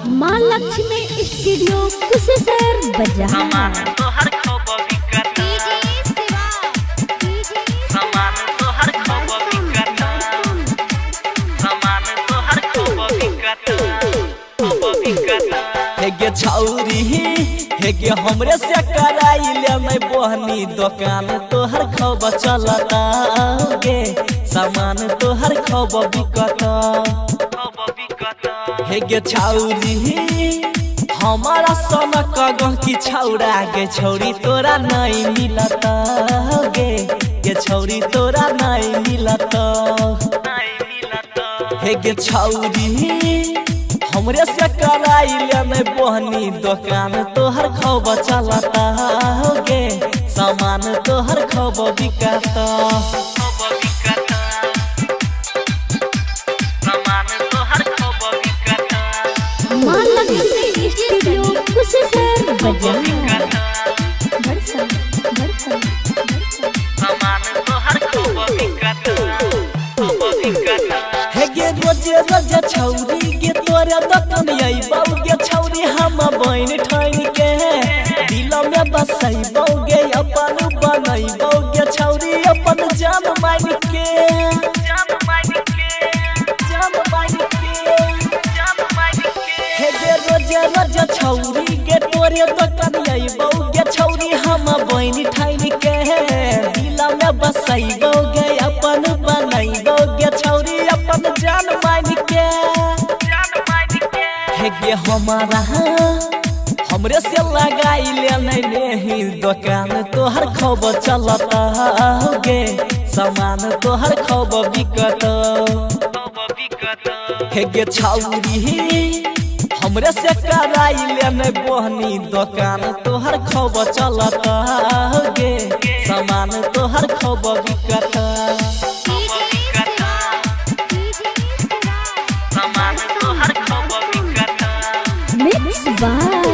माँ लक्ष्मी स्टूडियो कुशेश्वर बाजार। सामान तो हर खबर बिकता, सामान तो हर खबर बिकता, सामान तो हर खबर बिकता, खबर बिकता। हेगे छौरी हेगे हमरे से कराइले मैं बहनी दुकान तोहर खबर चलता गे, सामान तोहर खबर बिकता, खबर बिकता। हेगे छौरी हमारा सनक गहकी छौरा गे छौरी तोरा नहीं मिलता गे छौरी तोरा नहीं मिलता, नहीं मिलता। हेगे छौरी हमरे से कराइले मैं बहनी दुकान तोहर खबर चलता गे, सामान तोहर खबर बिकता, खबर बिकता, सामान तो हर खबर बिकता, माँ लक्ष्मी स्टूडियो कुशेश्वर बाजार। सामान तो हर खबर बिकता, खबर बिकता। हेगे रोजे रोजे छौरी गे तोरे दतन अइबौ गे छौरी हम बहन ठन के दिल में बसैबौ गे अपन बनैबौ गे छौरी अपन जान मान के, जान मान के, जान मान के। जान मान के। हेगे रोजे रोजे छौरी गे तोरे दतन अइबौ गे छौरी हम बहन ठन के दिल में बसैबौ गे अपन बनैबौ गे छौरी अपन जान मान के। जान मान के। हेगे हमारा हमरे से लगाइले नहीं दुकान तोहर खबर चलता गे, सामान तोहर खबर बिकता, खबर बिकता। हेगे छौरी हमरे से कराइले नहीं बहनी दुकान तोहर खबर चलता गे, सामान तोहर खबर बिकता, खबर बिकता, सामान तो हर खबर बिकता, मिक्स बाय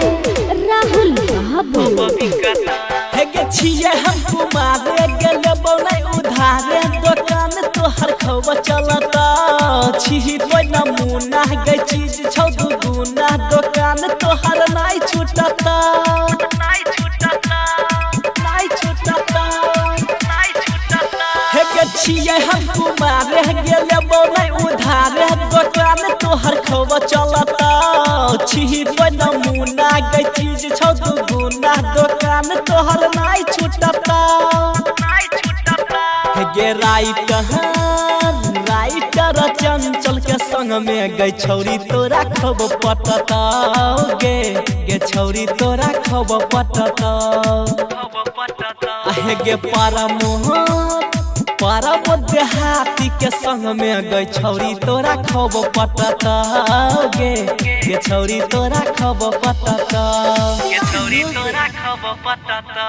राहुल बाबू। खबर बिकता। हेगे छिए हम कुमारे गेले बनै उधारे दुकान तोहर खबर चलता छी तो नमूना गे चीज छौ दुगुना दुकान तोहर नहीं छूटता, नहीं छूटता, नहीं छूटता। नहीं छूटता। हेगे छिए हम कुमारे गेले बनै उधारे दुकान तोहर खबर चलता छी तो नमूना गे चीज छौ दुगुना दुकान तोहर नहीं छूटता, नहीं छूटता। हेगे राइटर चंचल के संग में गई छौरी तोरा खबर पटता गे छौरी तोरा खबर पटता, खबर पटता। हेगे परम देहाती के संग में गई छौरी तोरा खबर पटता गे छौरी तोरा खबर पटता। ये छौरी तोरा खबर पटता।